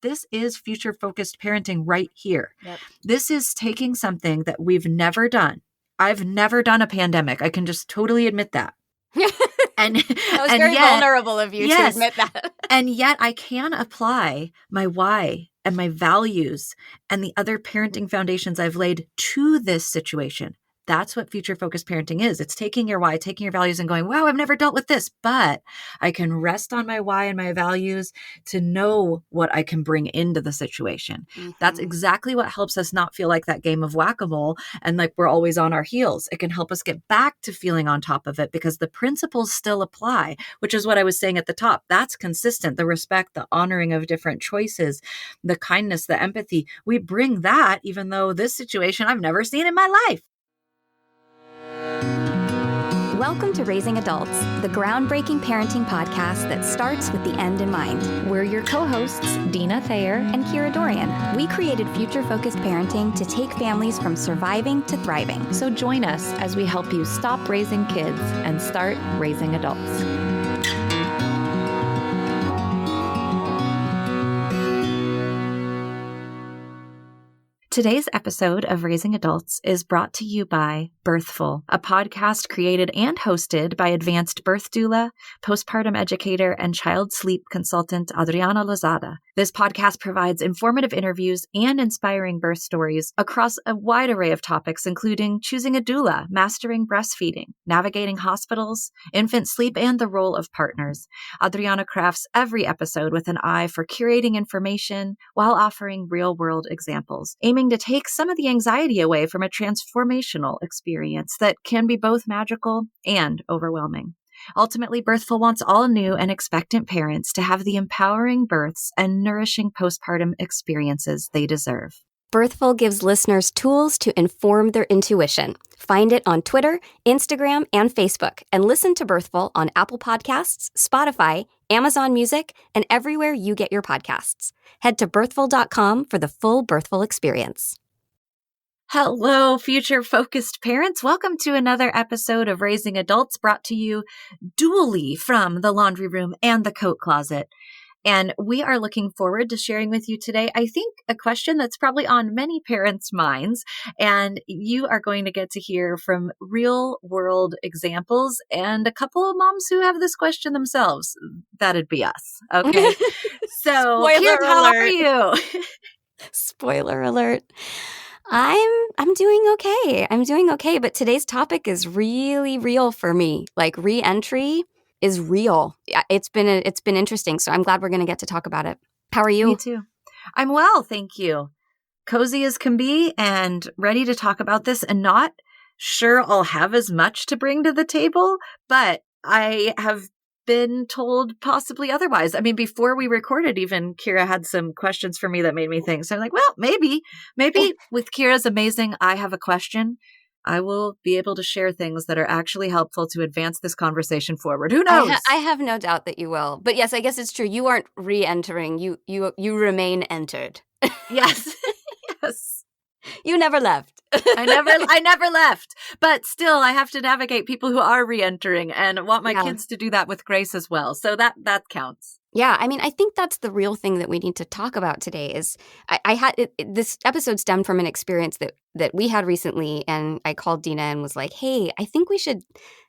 this is future-focused parenting right here. Yep. This is taking something that we've never done. I've never done a pandemic. I can just totally admit that. And that was and very yet, vulnerable of you to admit that. And yet I can apply my why and my values and the other parenting foundations I've laid to this situation. That's what future-focused parenting is. It's taking your why, taking your values and going, wow, I've never dealt with this, but I can rest on my why and my values to know what I can bring into the situation. Mm-hmm. That's exactly what helps us not feel like that game of whack-a-mole and like we're always on our heels. It can help us get back to feeling on top of it because the principles still apply, which is what I was saying at the top. That's consistent. The respect, the honoring of different choices, the kindness, the empathy. We bring that even though this situation I've never seen in my life. Welcome to Raising Adults, the groundbreaking parenting podcast that starts with the end in mind. We're your co-hosts, Deana Thayer and Kira Dorian. We created future-focused parenting to take families from surviving to thriving. So join us as we help you stop raising kids and start raising adults. Today's episode of Raising Adults is brought to you by Birthful, a podcast created and hosted by advanced birth doula, postpartum educator, and child sleep consultant Adriana Lozada. This podcast provides informative interviews and inspiring birth stories across a wide array of topics, including choosing a doula, mastering breastfeeding, navigating hospitals, infant sleep, and the role of partners. Adriana crafts every episode with an eye for curating information while offering real-world examples, aiming to take some of the anxiety away from a transformational experience that can be both magical and overwhelming. Ultimately, Birthful wants all new and expectant parents to have the empowering births and nourishing postpartum experiences they deserve. Birthful gives listeners tools to inform their intuition. Find it on Twitter, Instagram, and Facebook, and listen to Birthful on Apple Podcasts, Spotify, Amazon Music, and everywhere you get your podcasts. Head to birthful.com for the full Birthful experience. Hello, future-focused parents. Welcome to another episode of Raising Adults, brought to you dually from the laundry room and the coat closet. And we are looking forward to sharing with you today, I think, a question that's probably on many parents' minds. And you are going to get to hear from real-world examples and a couple of moms who have this question themselves. That'd be us. Okay. So, Kira, how are you? Spoiler alert. I'm doing okay. I'm doing okay, but today's topic is really real for me. Like re-entry is real. It's been interesting, so I'm glad we're going to get to talk about it. How are you? Me too. I'm well, thank you. Cozy as can be and ready to talk about this, and not sure I'll have as much to bring to the table, but I have been told possibly otherwise. I mean, before we recorded, even Kira had some questions for me that made me think. So I'm like, well, maybe with Kira's amazing I have a question, I will be able to share things that are actually helpful to advance this conversation forward. Who knows? I have no doubt that you will. But yes, I guess it's true. You aren't re-entering. You remain entered. Yes. Yes. You never left. I never left. But still, I have to navigate people who are re-entering and want my kids to do that with grace as well. So that counts. Yeah, I mean, I think that's the real thing that we need to talk about today is this episode stemmed from an experience that we had recently, and I called Deana and was like, hey, I think we should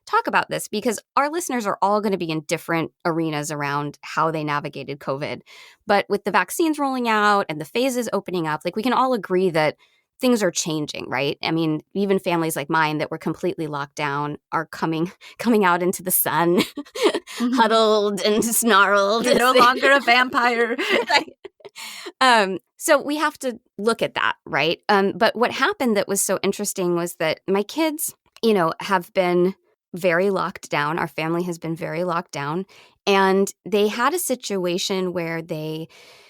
talk about this because our listeners are all going to be in different arenas around how they navigated COVID. But with the vaccines rolling out and the phases opening up, like we can all agree that things are changing, right? I mean, even families like mine that were completely locked down are coming out into the sun, huddled and snarled. You're no longer a vampire. Right. So we have to look at that, right? But what happened that was so interesting was that my kids, have been very locked down. Our family has been very locked down. And they had a situation where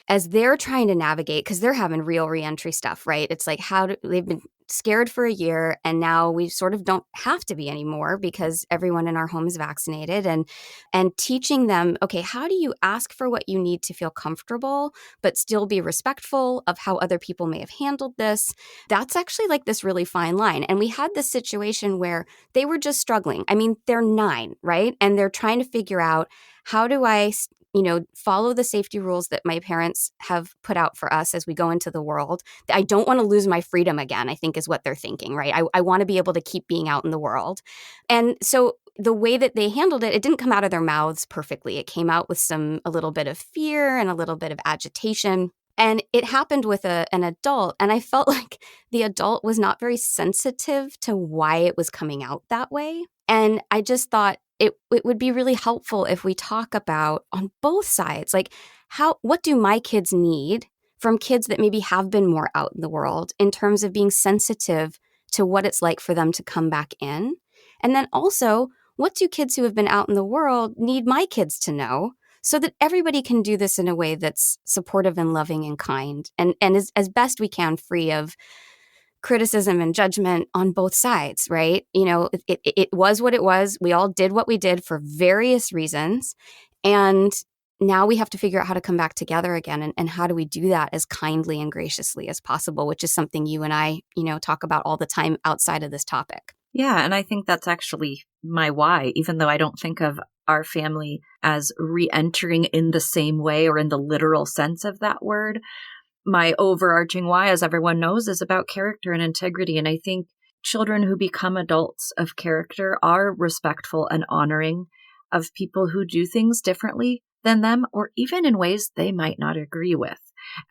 as they're trying to navigate, because they're having real reentry stuff, right? It's like they've been scared for a year, and now we sort of don't have to be anymore because everyone in our home is vaccinated, and teaching them, okay, how do you ask for what you need to feel comfortable, but still be respectful of how other people may have handled this? That's actually like this really fine line. And we had this situation where they were just struggling. I mean, they're 9, right? And they're trying to figure out, how do I follow the safety rules that my parents have put out for us as we go into the world. I don't want to lose my freedom again, I think is what they're thinking, right? I want to be able to keep being out in the world. And so the way that they handled it didn't come out of their mouths perfectly. It came out with a little bit of fear and a little bit of agitation. And it happened with an adult. And I felt like the adult was not very sensitive to why it was coming out that way. And I just thought it would be really helpful if we talk about on both sides, like what do my kids need from kids that maybe have been more out in the world in terms of being sensitive to what it's like for them to come back in? And then also, what do kids who have been out in the world need my kids to know so that everybody can do this in a way that's supportive and loving and kind and as best we can free of criticism and judgment on both sides, right? It was what it was. We all did what we did for various reasons. And now we have to figure out how to come back together again. And how do we do that as kindly and graciously as possible, which is something you and I, talk about all the time outside of this topic. Yeah. And I think that's actually my why, even though I don't think of our family as re-entering in the same way or in the literal sense of that word. My overarching why, as everyone knows, is about character and integrity. And I think children who become adults of character are respectful and honoring of people who do things differently than them, or even in ways they might not agree with.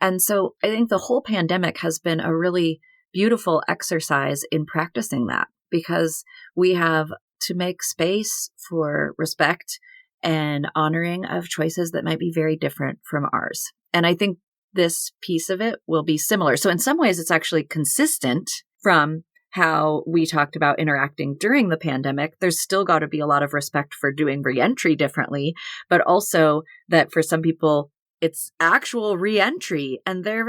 And so I think the whole pandemic has been a really beautiful exercise in practicing that, because we have to make space for respect and honoring of choices that might be very different from ours. And I think this piece of it will be similar. So in some ways, it's actually consistent from how we talked about interacting during the pandemic. There's still got to be a lot of respect for doing reentry differently, but also that for some people, it's actual reentry and they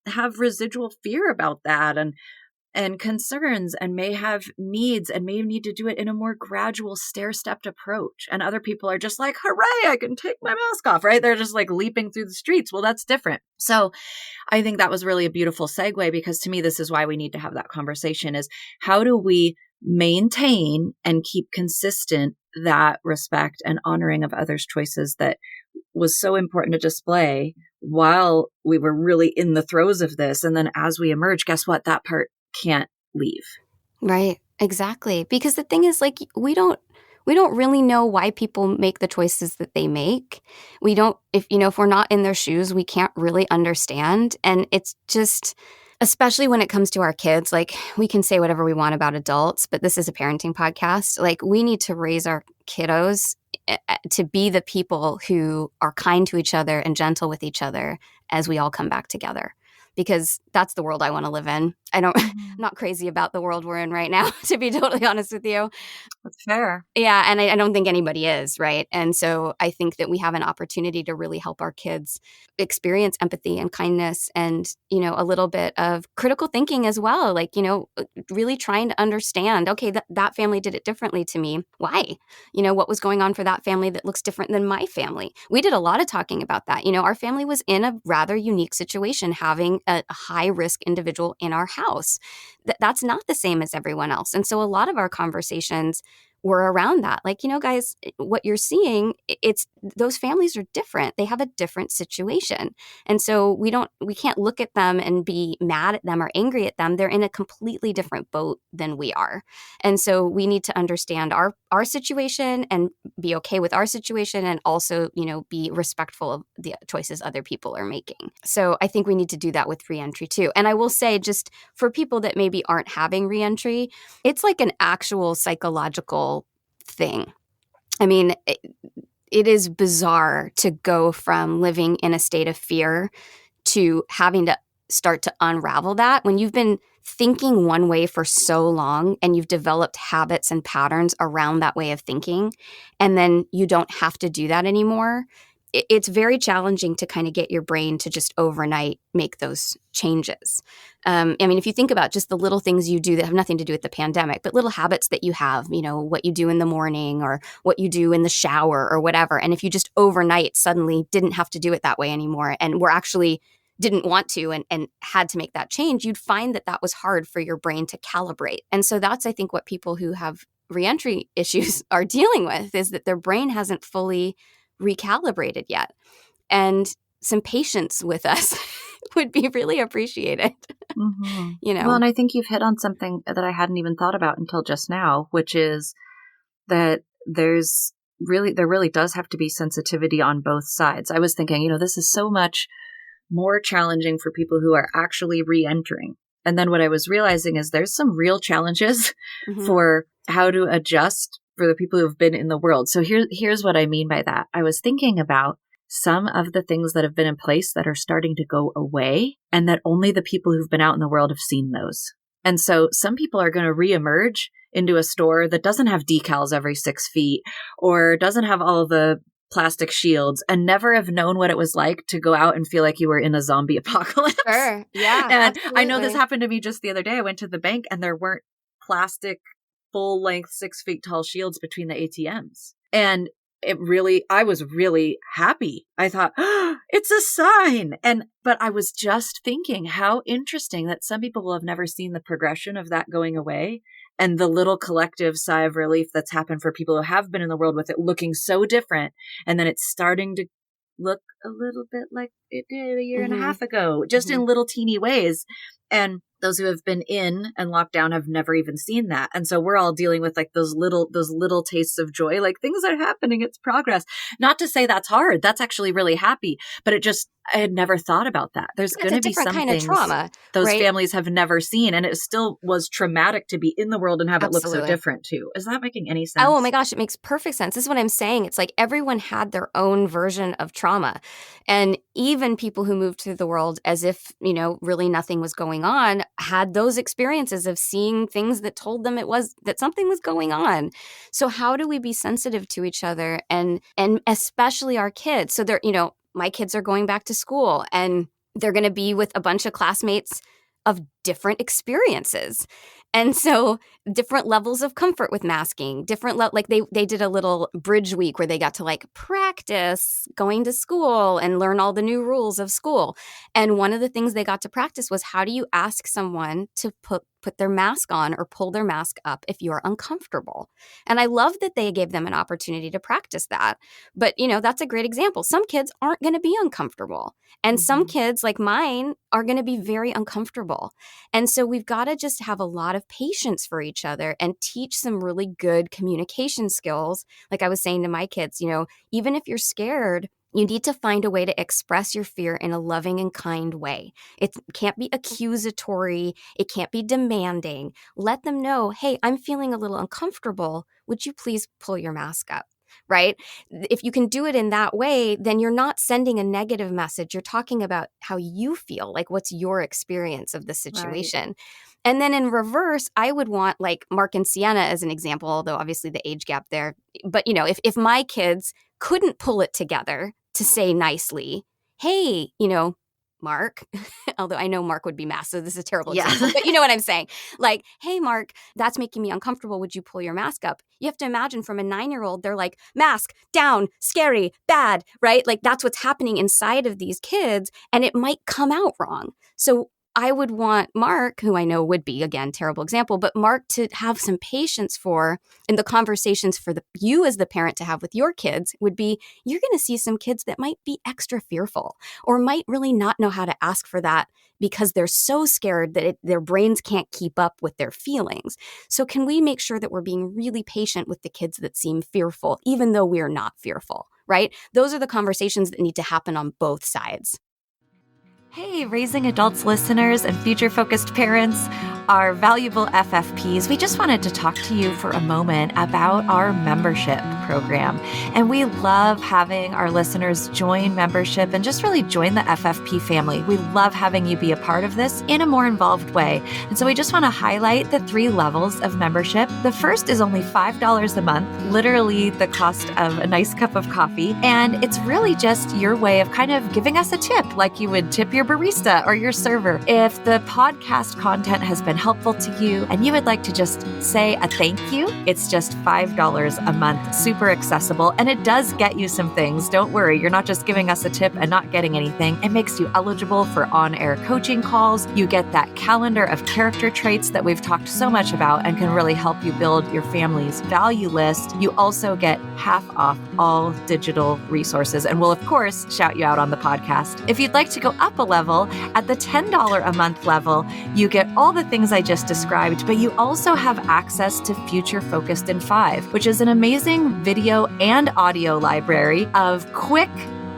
have residual fear about that and concerns and may have needs and may need to do it in a more gradual stair-stepped approach. And other people are just like, hooray, I can take my mask off, right? They're just like leaping through the streets. Well, that's different. So I think that was really a beautiful segue, because to me, this is why we need to have that conversation, is how do we maintain and keep consistent that respect and honoring of others' choices that was so important to display while we were really in the throes of this. And then as we emerge, guess what? That part can't leave. Right. Exactly. Because the thing is, like, we don't really know why people make the choices that they make. We don't, if we're not in their shoes, we can't really understand. And it's just, especially when it comes to our kids, like, we can say whatever we want about adults, but this is a parenting podcast. Like, we need to raise our kiddos to be the people who are kind to each other and gentle with each other as we all come back together. Because that's the world I want to live in. I'm not crazy about the world we're in right now, to be totally honest with you. That's fair. Yeah, and I don't think anybody is, right? And so I think that we have an opportunity to really help our kids experience empathy and kindness and, a little bit of critical thinking as well. Like, really trying to understand, okay, that family did it differently to me. Why? What was going on for that family that looks different than my family? We did a lot of talking about that. Our family was in a rather unique situation, having a high-risk individual in our house. That's not the same as everyone else. And so a lot of our conversations were around that. Like, guys, what you're seeing, it's those families are different. They have a different situation. And so we can't look at them and be mad at them or angry at them. They're in a completely different boat than we are. And so we need to understand our situation and be okay with our situation, and also, be respectful of the choices other people are making. So I think we need to do that with reentry too. And I will say, just for people that maybe aren't having reentry, it's like an actual psychological thing. I mean, it is bizarre to go from living in a state of fear to having to start to unravel that when you've been thinking one way for so long and you've developed habits and patterns around that way of thinking, and then you don't have to do that anymore. It's very challenging to kind of get your brain to just overnight make those changes. If you think about just the little things you do that have nothing to do with the pandemic, but little habits that you have, what you do in the morning or what you do in the shower or whatever. And if you just overnight suddenly didn't have to do it that way anymore and were actually didn't want to and had to make that change, you'd find that was hard for your brain to calibrate. And so that's, I think, what people who have reentry issues are dealing with, is that their brain hasn't fully recalibrated yet. And some patience with us would be really appreciated. Mm-hmm. You know? Well, and I think you've hit on something that I hadn't even thought about until just now, which is that there really does have to be sensitivity on both sides. I was thinking, this is so much more challenging for people who are actually re-entering. And then what I was realizing is there's some real challenges for how to adjust for the people who have been in the world. So here's what I mean by that. I was thinking about some of the things that have been in place that are starting to go away, and that only the people who've been out in the world have seen those. And so some people are going to reemerge into a store that doesn't have decals every 6 feet or doesn't have all the plastic shields and never have known what it was like to go out and feel like you were in a zombie apocalypse. Sure. Yeah. And absolutely. I know this happened to me just the other day. I went to the bank and there weren't plastic full length 6 feet tall shields between the ATMs. And I was really happy. I thought, it's a sign. But I was just thinking how interesting that some people will have never seen the progression of that going away and the little collective sigh of relief that's happened for people who have been in the world with it looking so different. And then it's starting to look a little bit like it did a year and a half ago, just in little teeny ways. And those who have been in and locked down have never even seen that. And so we're all dealing with like those little tastes of joy, like things are happening. It's progress. Not to say that's hard. That's actually really happy. But I had never thought about that. There's going to be some kind things of trauma those right? families have never seen. And it still was traumatic to be in the world and have it look so different too. Is that making any sense? Oh my gosh, it makes perfect sense. This is what I'm saying. It's like everyone had their own version of trauma. And even people who moved through the world as if, really nothing was going on, had those experiences of seeing things that told them that something was going on. So how do we be sensitive to each other and especially our kids? So they're, my kids are going back to school and they're going to be with a bunch of classmates of different experiences. And so different levels of comfort with masking, they did a little bridge week where they got to practice going to school and learn all the new rules of school. And one of the things they got to practice was, how do you ask someone to put their mask on or pull their mask up if you're uncomfortable? And I love that they gave them an opportunity to practice that. But, that's a great example. Some kids aren't going to be uncomfortable. And some kids like mine are going to be very uncomfortable. And so we've got to just have a lot of patience for each other and teach some really good communication skills. Like I was saying to my kids, even if you're scared, you need to find a way to express your fear in a loving and kind way. It can't be accusatory. It can't be demanding. Let them know, hey, I'm feeling a little uncomfortable. Would you please pull your mask up? Right? If you can do it in that way, then you're not sending a negative message. You're talking about how you feel, like what's your experience of the situation. Right. And then in reverse, I would want Mark and Sienna as an example, although obviously the age gap there. But, if my kids couldn't pull it together to say nicely, hey, Mark, although I know Mark would be mad, so this is a terrible example, but you know what I'm saying? Hey, Mark, that's making me uncomfortable. Would you pull your mask up? You have to imagine from a 9-year-old, they're like, mask, down, scary, bad, right? That's what's happening inside of these kids, and it might come out wrong. So I would want Mark, who I know would be, again, terrible example, but Mark to have some patience for, and the conversations for you as the parent to have with your kids would be, you're going to see some kids that might be extra fearful or might really not know how to ask for that because they're so scared that their brains can't keep up with their feelings. So can we make sure that we're being really patient with the kids that seem fearful, even though we're not fearful, right? Those are the conversations that need to happen on both sides. Hey, Raising Adults listeners and future-focused parents, our valuable FFPs, we just wanted to talk to you for a moment about our membership program. And we love having our listeners join membership and just really join the FFP family. We love having you be a part of this in a more involved way. And so we just want to highlight the 3 levels of membership. The first is only $5 a month, literally the cost of a nice cup of coffee. And it's really just your way of kind of giving us a tip, like you would tip your barista or your server. If the podcast content has been helpful to you and you would like to just say a thank you, it's just $5 a month. Super super accessible, and it does get you some things. Don't worry, you're not just giving us a tip and not getting anything. It makes you eligible for on-air coaching calls. You get that calendar of character traits that we've talked so much about and can really help you build your family's value list. You also get half off all digital resources, and we'll of course shout you out on the podcast. If you'd like to go up a level, at the $10 a month level, you get all the things I just described, but you also have access to Future Focused in 5, which is an amazing video and audio library of quick,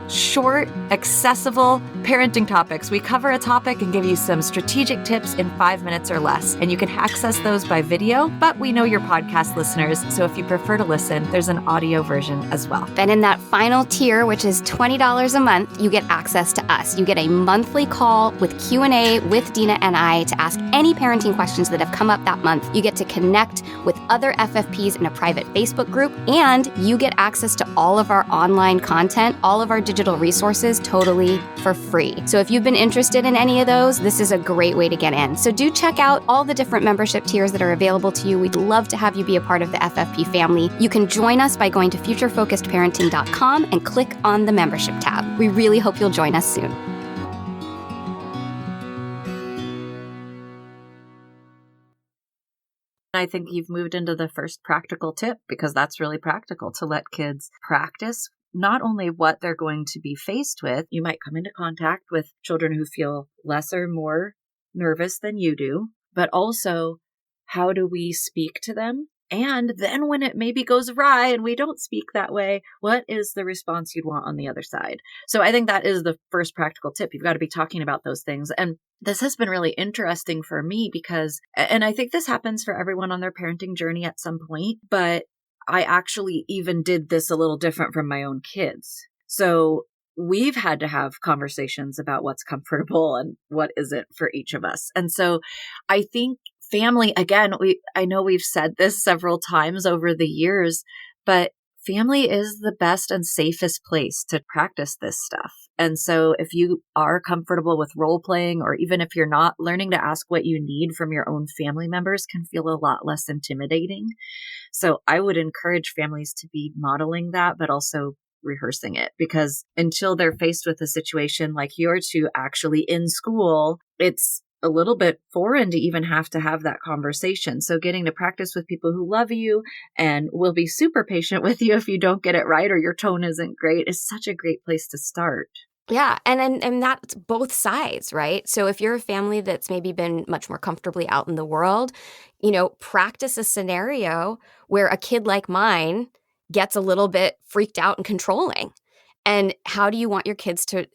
short, accessible parenting topics. We cover a topic and give you some strategic tips in 5 minutes or less. And you can access those by video, but we know you're podcast listeners, so if you prefer to listen, there's an audio version as well. Then in that final tier, which is $20 a month, you get access to us. You get a monthly call with Q&A with Deana and I to ask any parenting questions that have come up that month. You get to connect with other FFPs in a private Facebook group, and you get access to all of our online content, all of our digital resources totally for free. So if you've been interested in any of those, this is a great way to get in. So do check out all the different membership tiers that are available to you. We'd love to have you be a part of the FFP family. You can join us by going to futurefocusedparenting.com and click on the membership tab. We really hope you'll join us soon. I think you've moved into the first practical tip, because that's really practical, to let kids practice not only what they're going to be faced with. You might come into contact with children who feel less or more nervous than you do, but also how do we speak to them? And then when it maybe goes awry and we don't speak that way, what is the response you'd want on the other side? So I think that is the first practical tip. You've got to be talking about those things. And this has been really interesting for me because, and I think this happens for everyone on their parenting journey at some point, but I actually even did this a little different from my own kids. So we've had to have conversations about what's comfortable and what isn't for each of us. And so I think family, again, I know we've said this several times over the years, but family is the best and safest place to practice this stuff. And so if you are comfortable with role playing, or even if you're not, learning to ask what you need from your own family members can feel a lot less intimidating. So I would encourage families to be modeling that, but also rehearsing it, because until they're faced with a situation like you're two actually in school, it's a little bit foreign to even have that conversation. So getting to practice with people who love you and will be super patient with you if you don't get it right or your tone isn't great is such a great place to start. Yeah. And that's both sides, right? So if you're a family that's maybe been much more comfortably out in the world, practice a scenario where a kid like mine gets a little bit freaked out and controlling. And how do you want your kids to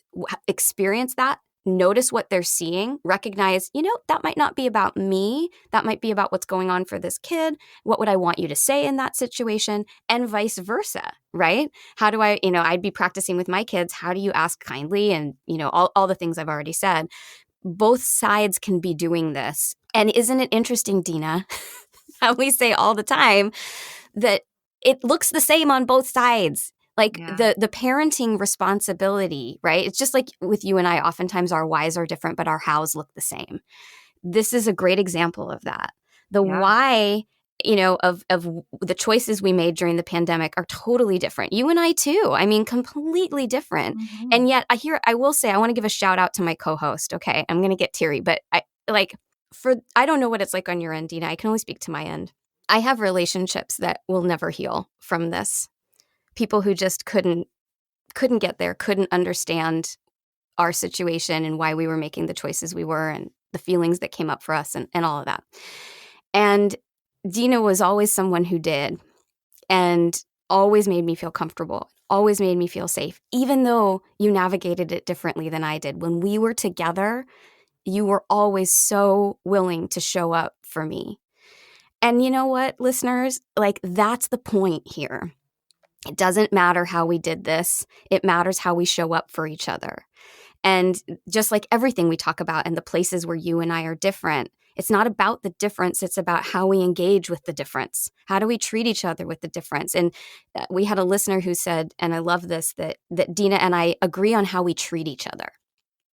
experience that? Notice what they're seeing, recognize, that might not be about me. That might be about what's going on for this kid. What would I want you to say in that situation? And vice versa, right? How do I, I'd be practicing with my kids. How do you ask kindly? And, all the things I've already said. Both sides can be doing this. And isn't it interesting, Deana, how we say all the time that it looks the same on both sides? Like the parenting responsibility, right? It's just like with you and I, oftentimes our whys are different, but our hows look the same. This is a great example of that. The why, of the choices we made during the pandemic are totally different. You and I too. I mean, completely different. Mm-hmm. And yet I will say, I want to give a shout out to my co-host. Okay. I'm going to get teary, but I don't know what it's like on your end, Deana. I can only speak to my end. I have relationships that will never heal from this. People who just couldn't get there, couldn't understand our situation and why we were making the choices we were and the feelings that came up for us and all of that. And Deana was always someone who did and always made me feel comfortable, always made me feel safe, even though you navigated it differently than I did. When we were together, you were always so willing to show up for me. And you know what, listeners? That's the point here. It doesn't matter how we did this. It matters how we show up for each other. And just like everything we talk about and the places where you and I are different, it's not about the difference. It's about how we engage with the difference. How do we treat each other with the difference? And we had a listener who said, and I love this, that Deana and I agree on how we treat each other.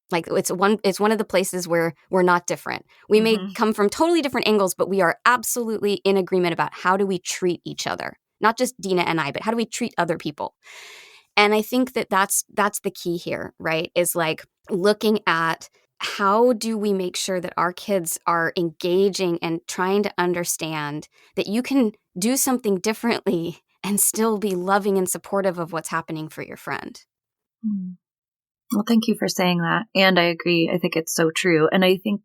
Like it's one of the places where we're not different. We may come from totally different angles, but we are absolutely in agreement about how do we treat each other. Not just Deana and I, but how do we treat other people? And I think that that's the key here, right? Is like looking at how do we make sure that our kids are engaging and trying to understand that you can do something differently and still be loving and supportive of what's happening for your friend. Well, thank you for saying that. And I agree. I think it's so true. And I think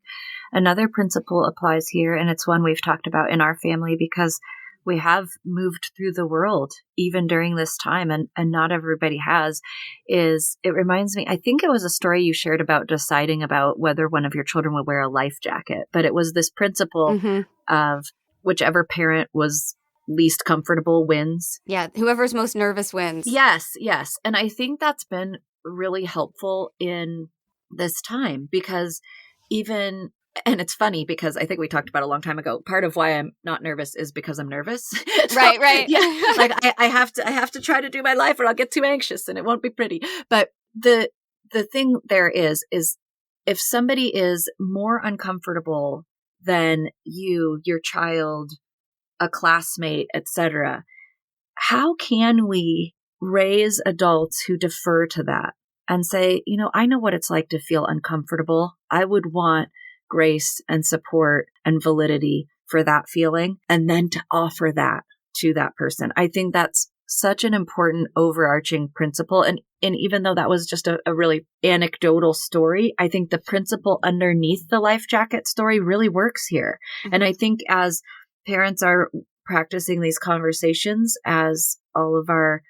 another principle applies here, and it's one we've talked about in our family because we have moved through the world even during this time, and not everybody has, is it reminds me, I think it was a story you shared about deciding about whether one of your children would wear a life jacket, but it was this principle of whichever parent was least comfortable wins. Yeah, whoever's most nervous wins. Yes. And I think that's been really helpful in this time because even, and it's funny because I think we talked about a long time ago, part of why I'm not nervous is because I'm nervous. So, right. Yeah. Like I have to try to do my life or I'll get too anxious and it won't be pretty. But the thing there is if somebody is more uncomfortable than you, your child, a classmate, etc., how can we raise adults who defer to that and say, I know what it's like to feel uncomfortable. I would want grace and support and validity for that feeling, and then to offer that to that person. I think that's such an important overarching principle. And even though that was just a really anecdotal story, I think the principle underneath the life jacket story really works here. And I think as parents are practicing these conversations, as all of our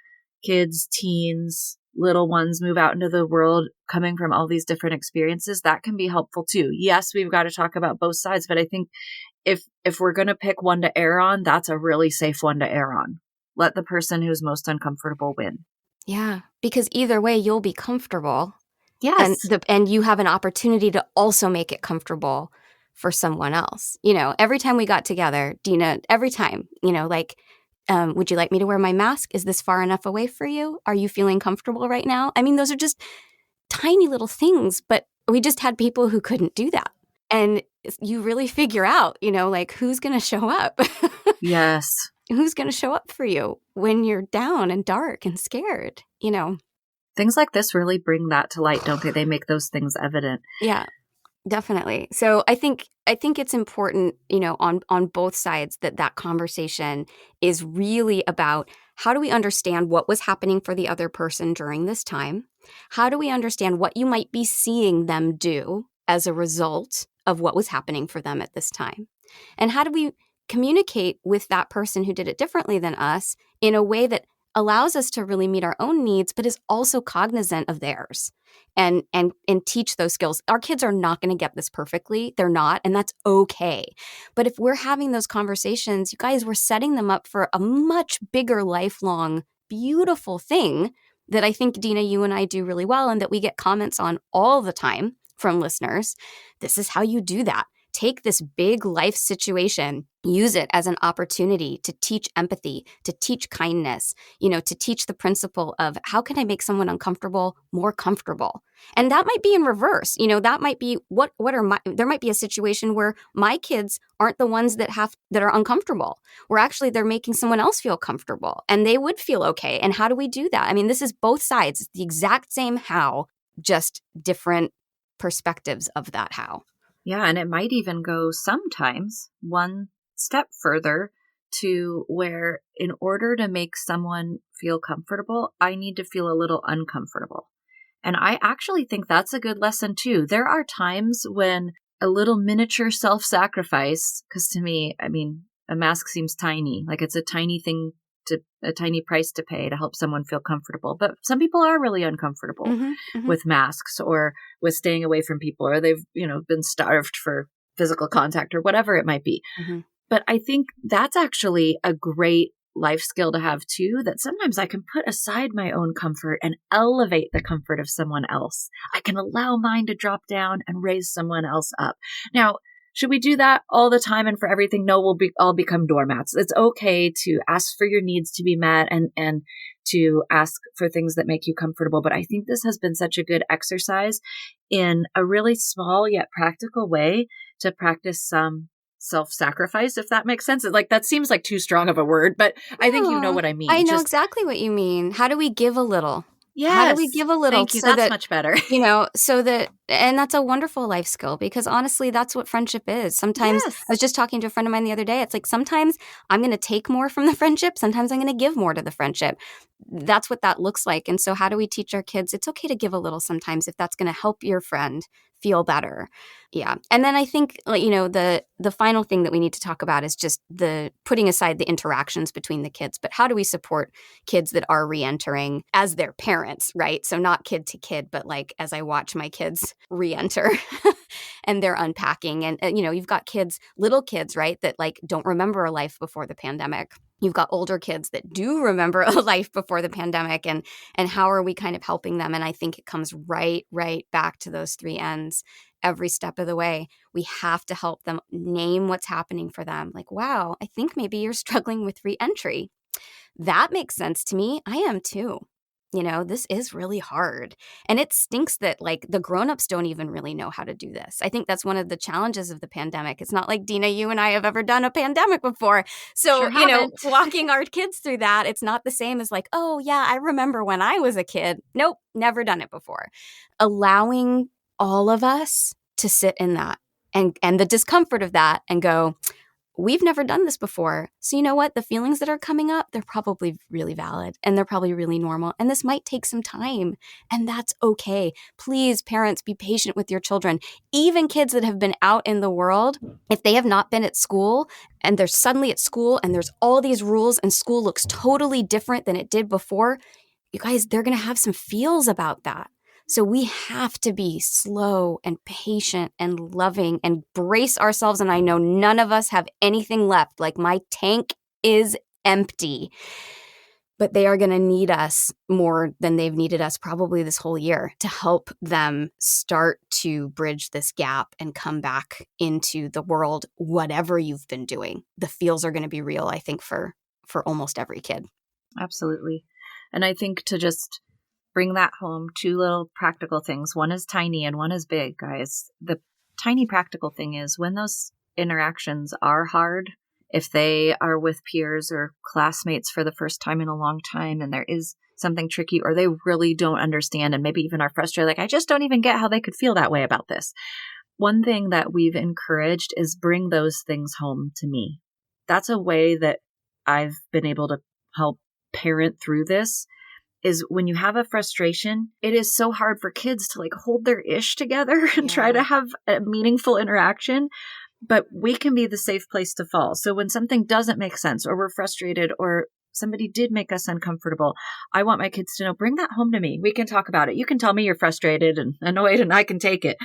kids, teens, little ones move out into the world coming from all these different experiences, that can be helpful too. Yes, we've got to talk about both sides, but I think if we're going to pick one to err on, that's a really safe one to err on. Let the person who's most uncomfortable win. Yeah, because either way, you'll be comfortable. Yes. And you have an opportunity to also make it comfortable for someone else. Every time we got together, Deana, every time, would you like me to wear my mask? Is this far enough away for you? Are you feeling comfortable right now? I mean, those are just tiny little things, but we just had people who couldn't do that. And you really figure out, who's going to show up? Yes. Who's going to show up for you when you're down and dark and scared, Things like this really bring that to light, don't they? They make those things evident. Yeah. Definitely. So I think it's important, on both sides that conversation is really about how do we understand what was happening for the other person during this time? How do we understand what you might be seeing them do as a result of what was happening for them at this time? And how do we communicate with that person who did it differently than us in a way that allows us to really meet our own needs, but is also cognizant of theirs and teach those skills. Our kids are not going to get this perfectly. They're not, and that's okay. But if we're having those conversations, you guys, we're setting them up for a much bigger, lifelong, beautiful thing that I think, Deana, you and I do really well, and that we get comments on all the time from listeners. This is how you do that. Take this big life situation, use it as an opportunity to teach empathy, to teach kindness, to teach the principle of how can I make someone uncomfortable more comfortable? And that might be in reverse. That might be there might be a situation where my kids aren't the ones that are uncomfortable. Where actually they're making someone else feel comfortable and they would feel okay. And how do we do that? I mean, this is both sides. It's the exact same how, just different perspectives of that how. Yeah, and it might even go sometimes one step further to where in order to make someone feel comfortable, I need to feel a little uncomfortable. And I actually think that's a good lesson too. There are times when a little miniature self-sacrifice, because to me, I mean, a mask seems tiny, like it's a tiny thing, a tiny price to pay to help someone feel comfortable. But some people are really uncomfortable with masks or with staying away from people, or they've, been starved for physical contact or whatever it might be. But I think that's actually a great life skill to have too, that sometimes I can put aside my own comfort and elevate the comfort of someone else. I can allow mine to drop down and raise someone else up. Now, should we do that all the time and for everything? No, we'll all become doormats. It's okay to ask for your needs to be met and to ask for things that make you comfortable. But I think this has been such a good exercise in a really small yet practical way to practice some self-sacrifice, if that makes sense. Like, that seems like too strong of a word, but I think you know what I mean. I know exactly what you mean. How do we give a little? Yes. How do we give a little? Thank you. That's much better. And that's a wonderful life skill, because honestly, that's what friendship is. Sometimes I was just talking to a friend of mine the other day. It's like, sometimes I'm going to take more from the friendship. Sometimes I'm going to give more to the friendship. That's what that looks like. And so how do we teach our kids? It's okay to give a little sometimes if that's going to help your friend feel better. Yeah. And then I think, the final thing that we need to talk about is just the putting aside the interactions between the kids, but how do we support kids that are re-entering as their parents, right? So not kid to kid, but like as I watch my kids re-enter and they're unpacking. And, you've got little kids, right, that like don't remember a life before the pandemic. You've got older kids that do remember a life before the pandemic, and how are we kind of helping them? And I think it comes right back to those three N's every step of the way. We have to help them name what's happening for them. Like, wow, I think maybe you're struggling with re-entry. That makes sense to me. I am too. This is really hard. And it stinks that like the grownups don't even really know how to do this. I think that's one of the challenges of the pandemic. It's not like, Deana, you and I have ever done a pandemic before. So, walking our kids through that, it's not the same as like, oh yeah, I remember when I was a kid. Nope, never done it before. Allowing all of us to sit in that and the discomfort of that and go, we've never done this before. So you know what? The feelings that are coming up, they're probably really valid and they're probably really normal. And this might take some time, and that's okay. Please, parents, be patient with your children. Even kids that have been out in the world, if they have not been at school and they're suddenly at school and there's all these rules and school looks totally different than it did before, you guys, they're going to have some feels about that. So we have to be slow and patient and loving and brace ourselves. And I know none of us have anything left. Like, my tank is empty. But they are going to need us more than they've needed us probably this whole year to help them start to bridge this gap and come back into the world, whatever you've been doing. The feels are going to be real, I think, for almost every kid. Absolutely. And I think to just bring that home, two little practical things. One is tiny and one is big, guys. The tiny practical thing is when those interactions are hard, if they are with peers or classmates for the first time in a long time and there is something tricky or they really don't understand and maybe even are frustrated, like, I just don't even get how they could feel that way about this. One thing that we've encouraged is bring those things home to me. That's a way that I've been able to help parent through this. Is when you have a frustration, it is so hard for kids to like hold their ish together and try to have a meaningful interaction. But we can be the safe place to fall. So when something doesn't make sense or we're frustrated or somebody did make us uncomfortable, I want my kids to know, bring that home to me. We can talk about it. You can tell me you're frustrated and annoyed and I can take it.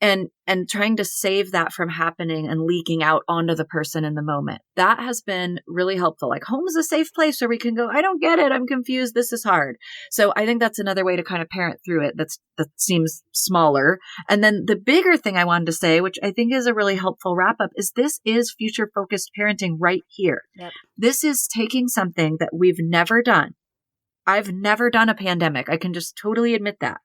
And trying to save that from happening and leaking out onto the person in the moment. That has been really helpful. Like, home is a safe place where we can go, I don't get it. I'm confused. This is hard. So I think that's another way to kind of parent through it. That seems smaller. And then the bigger thing I wanted to say, which I think is a really helpful wrap up, is this is future focused parenting right here. Yep. This is taking something that we've never done. I've never done a pandemic. I can just totally admit that.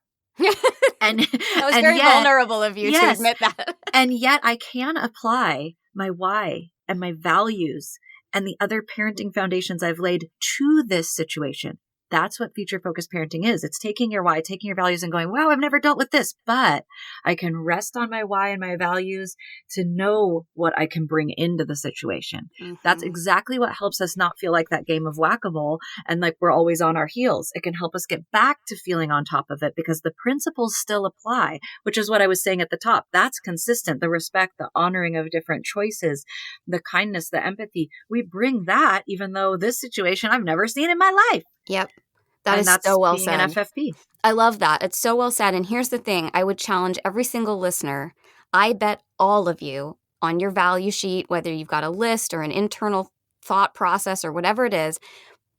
And that was very vulnerable of you to admit that. And yet I can apply my why and my values and the other parenting foundations I've laid to this situation. That's what future-focused parenting is. It's taking your why, taking your values and going, wow, I've never dealt with this, but I can rest on my why and my values to know what I can bring into the situation. Mm-hmm. That's exactly what helps us not feel like that game of whack-a-mole and like we're always on our heels. It can help us get back to feeling on top of it because the principles still apply, which is what I was saying at the top. That's consistent. The respect, the honoring of different choices, the kindness, the empathy. We bring that even though this situation I've never seen in my life. Yep. That's so well said. An FFP. I love that. It's so well said. And here's the thing. I would challenge every single listener. I bet all of you on your value sheet, whether you've got a list or an internal thought process or whatever it is,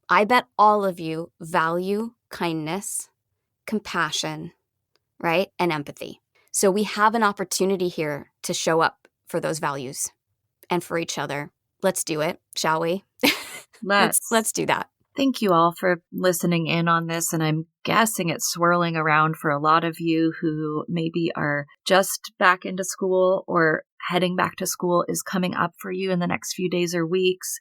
I bet all of you value kindness, compassion, right? And empathy. So we have an opportunity here to show up for those values and for each other. Let's do it, shall we? Let's do that. Thank you all for listening in on this. And I'm guessing it's swirling around for a lot of you who maybe are just back into school, or heading back to school is coming up for you in the next few days or weeks,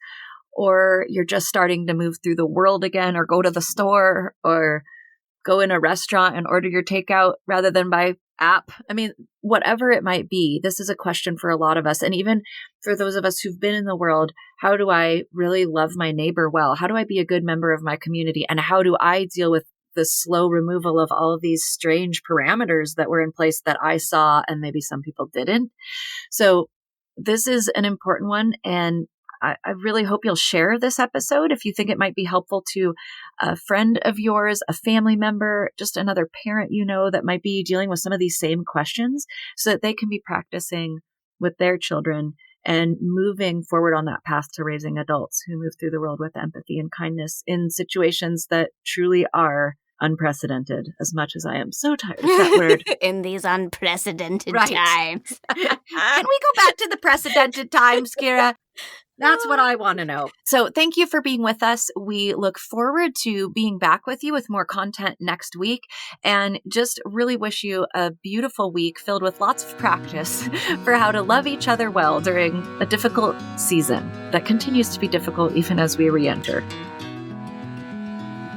or you're just starting to move through the world again, or go to the store, or go in a restaurant and order your takeout rather than by app. I mean, whatever it might be, this is a question for a lot of us. And even for those of us who've been in the world, how do I really love my neighbor well? How do I be a good member of my community? And how do I deal with the slow removal of all of these strange parameters that were in place that I saw and maybe some people didn't? So this is an important one. And I really hope you'll share this episode if you think it might be helpful to a friend of yours, a family member, just another parent you know that might be dealing with some of these same questions, so that they can be practicing with their children and moving forward on that path to raising adults who move through the world with empathy and kindness in situations that truly are unprecedented, as much as I am so tired of that word. In these unprecedented Right. times. Can we go back to the precedented times, Kira? That's what I want to know. So thank you for being with us. We look forward to being back with you with more content next week, and just really wish you a beautiful week filled with lots of practice for how to love each other well during a difficult season that continues to be difficult even as we re-enter.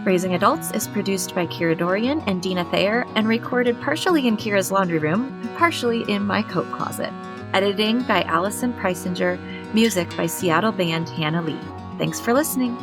Raising Adults is produced by Kira Dorian and Deana Thayer, and recorded partially in Kira's laundry room and partially in my coat closet. Editing by Allison Preisinger. Music by Seattle band Hannah Lee. Thanks for listening.